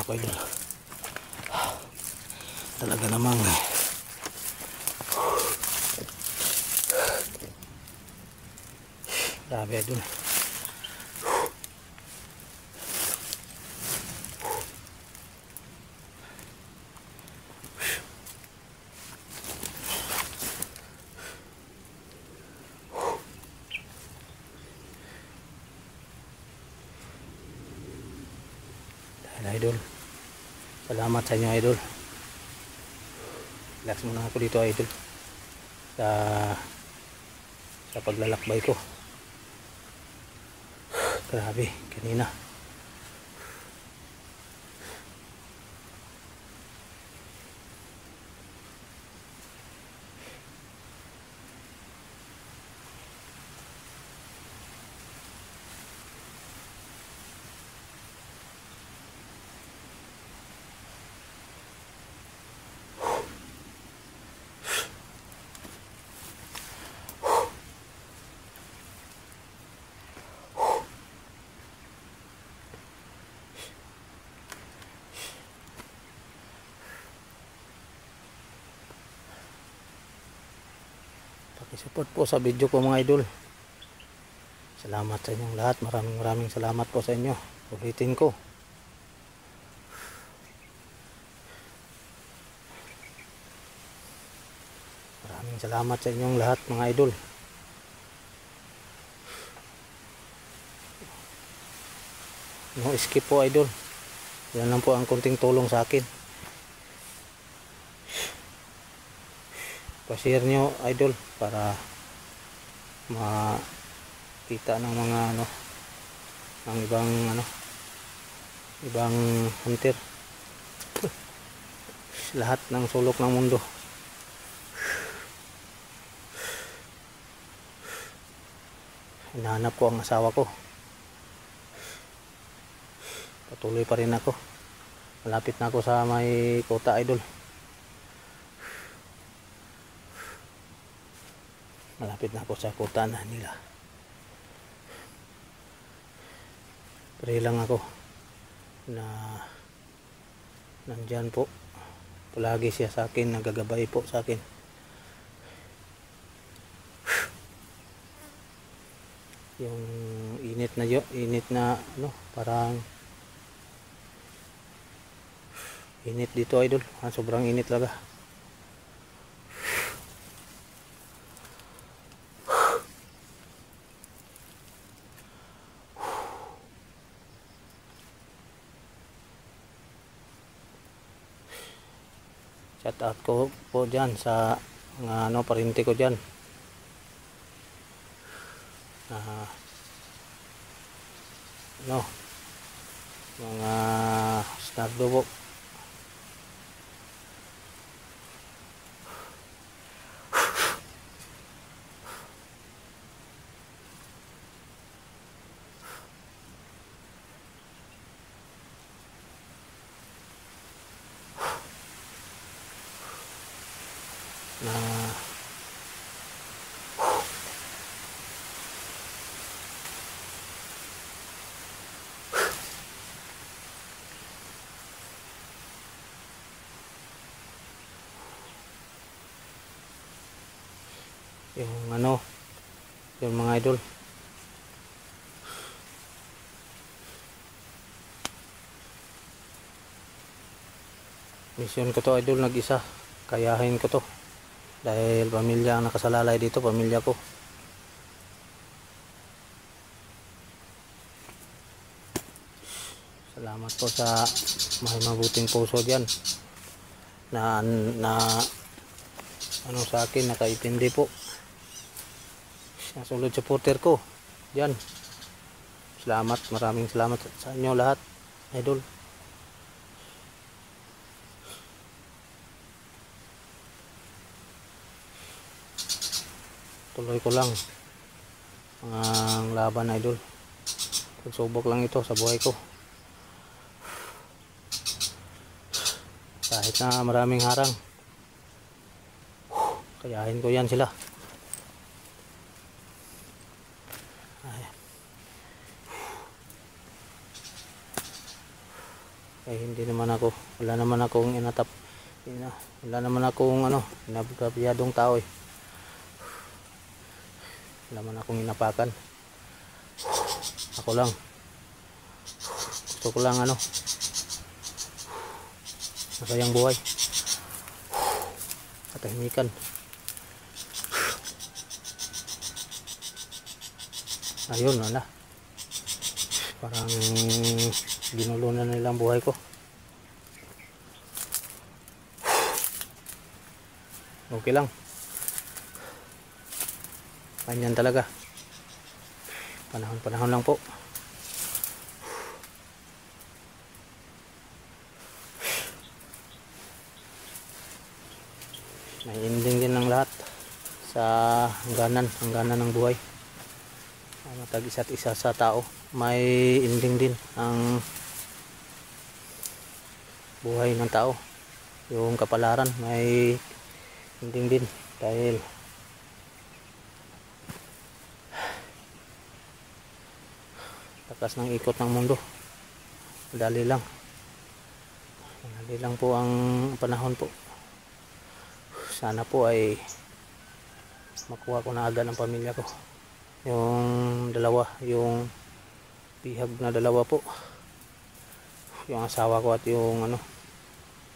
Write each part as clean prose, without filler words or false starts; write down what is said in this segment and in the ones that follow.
ko idol. Talaga namang grabe idol. Idol, salamat sa inyo idol. Relax muna ako dito idol sa paglalakbay ko. Grabe kanina. Pakisupport po sa video ko mga idol. Salamat sa inyong lahat. Maraming salamat po sa inyo. Ulitin ko. Maraming salamat sa inyong lahat mga idol. No skip po idol. Yan lang po ang kunting tulong sa akin. Pa-share nyo idol para makita ng mga ng ibang hunter lahat ng sulok ng mundo. Hinahanap ko ang asawa ko. Patuloy pa rin ako. Malapit na ako sa may kota idol. Malapit na ako sa kota na nila. Pray lang ako na nandyan po. Palagi siya sa akin, nagagabay po sa akin. Yung init na parang init dito idol. Sobrang init talaga. Shout out ko po dyan sa mga parinti ko dyan. Mga snardo po. Yung mga idol, mission ko to idol, nag-isa kayahin ko to dahil pamilya ang nakasalalay dito, pamilya ko. Salamat po sa may mabuting puso diyan na sa akin, nakaintindi po. Solid supporter ko diyan. Salamat, maraming salamat sa inyo lahat idol. Tuloy ko lang ang laban idol. Pagsubok lang ito sa buhay ko. Kahit na maraming harang, kayahin ko yan sila. hindi naman ako, wala naman akong wala naman akong inagrabyadong tao eh. Wala naman akong inapakan. Ako lang, gusto ko lang masayang buhay, katahimikan. Ayun, parang ginulo na nilang buhay ko. Okay lang, ganyan talaga, panahon lang po. May ending din ng lahat sa hangganan ng buhay. Matag isa't isa sa tao, may ending din ang buhay ng tao. Yung kapalaran may ending din, dahil takas ng ikot ng mundo. Madali lang po ang panahon po. Sana po ay makuha ko na agad ang pamilya ko, yung dalawa, yung bihag na dalawa po, yung asawa ko at yung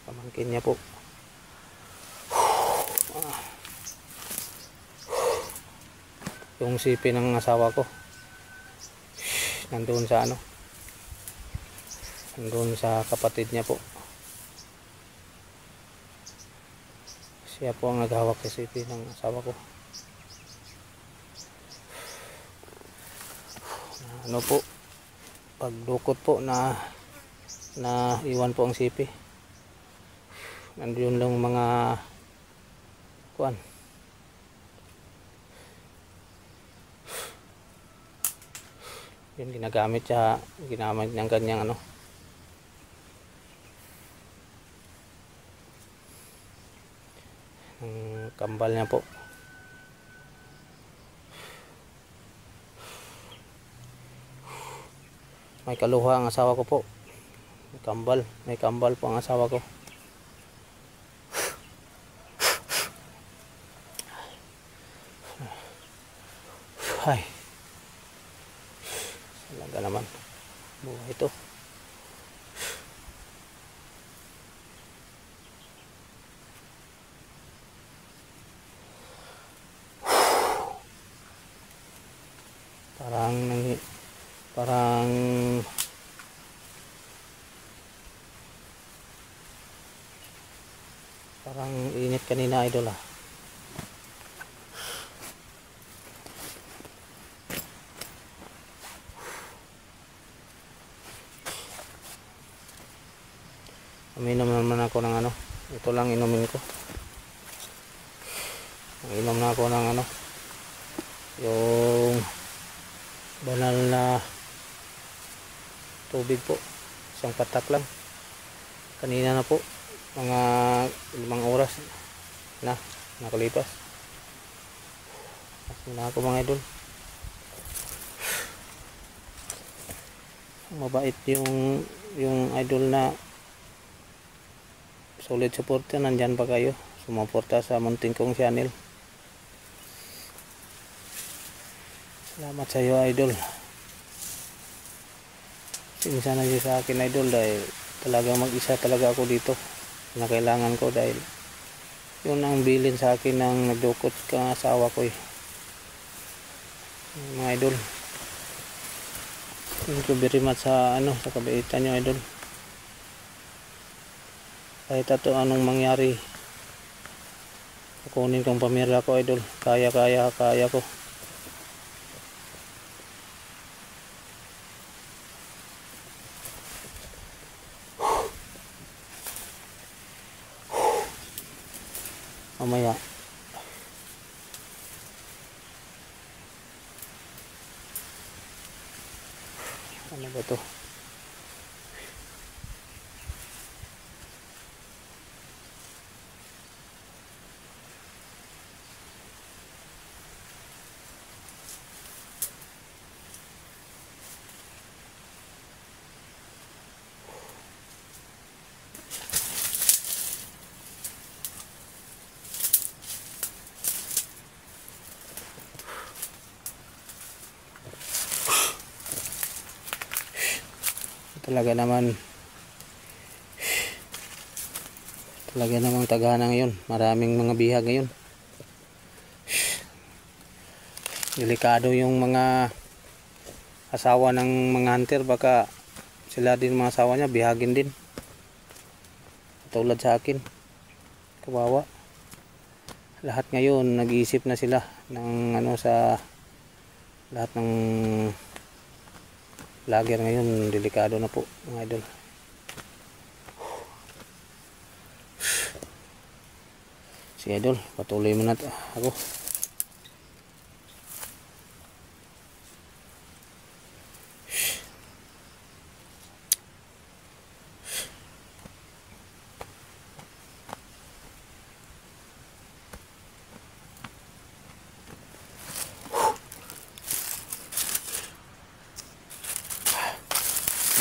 pamangkin niya po. Yung sipi ng asawa ko nandoon sa kapatid niya po. Siya po ang naghawak sa sipi ng asawa ko. Po, pagdukot po na iwan po ang sipi, nandoon lang mga kuan, yun ginamit ng kanyang ang kambal niya po. May kaluha ang asawa ko po, may kambal po ang asawa ko. Ay, talaga naman buhay ito. Parang init kanina, idol Uminom naman ako ng ito lang inumin ko. Inom na ako ng yung banal na tubig po, isang patak lang. Kanina na po, mga 5 oras na nakalipas. Na ako mga idol. Mabait yung idol na solid supporter. Nandyan pa kayo sumuporta sa munting kong channel. Salamat sa iyo, idol. Sinsa na sa akin, idol, dahil talagang mag-isa talaga ako dito na kailangan ko, dahil yun ang bilin sa akin ng nagdukot ka asawa ko mga idol. Thank you very much sa sa kabaitan nyo, idol. Kahit anong mangyari, kukunin kong pamilya ko, idol. Kaya ko. Mamaya ano ba to? talaga namang tagana ngayon. Maraming mga bihag ngayon. Delikado yung mga asawa ng mga hunter, baka sila din, mga asawa niya bihagin din tulad sa akin. Kawawa. Lahat ngayon nag-iisip na sila ng sa lahat ng vlogger ngayon. Delikado na po mga idol. Si idol, patuloy muna ako.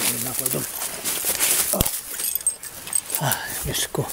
Hindi na ako idol. Diyos ko.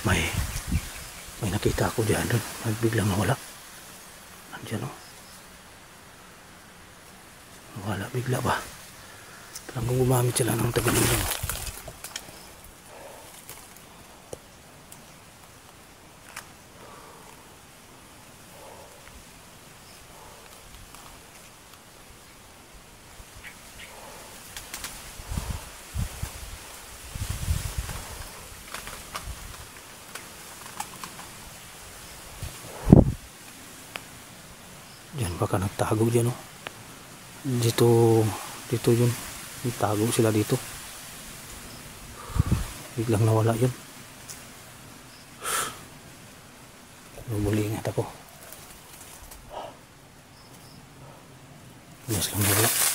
May nakita ako diyan doon. Biglang nawala. Andiyan nawala bigla ba? Parang gumamit sila ng tagalog. Diyan baka nagtago diyan Dito yun. Nagtago sila dito. Biglang nawala yun. Nabulingat ako. Bilas lang nawala.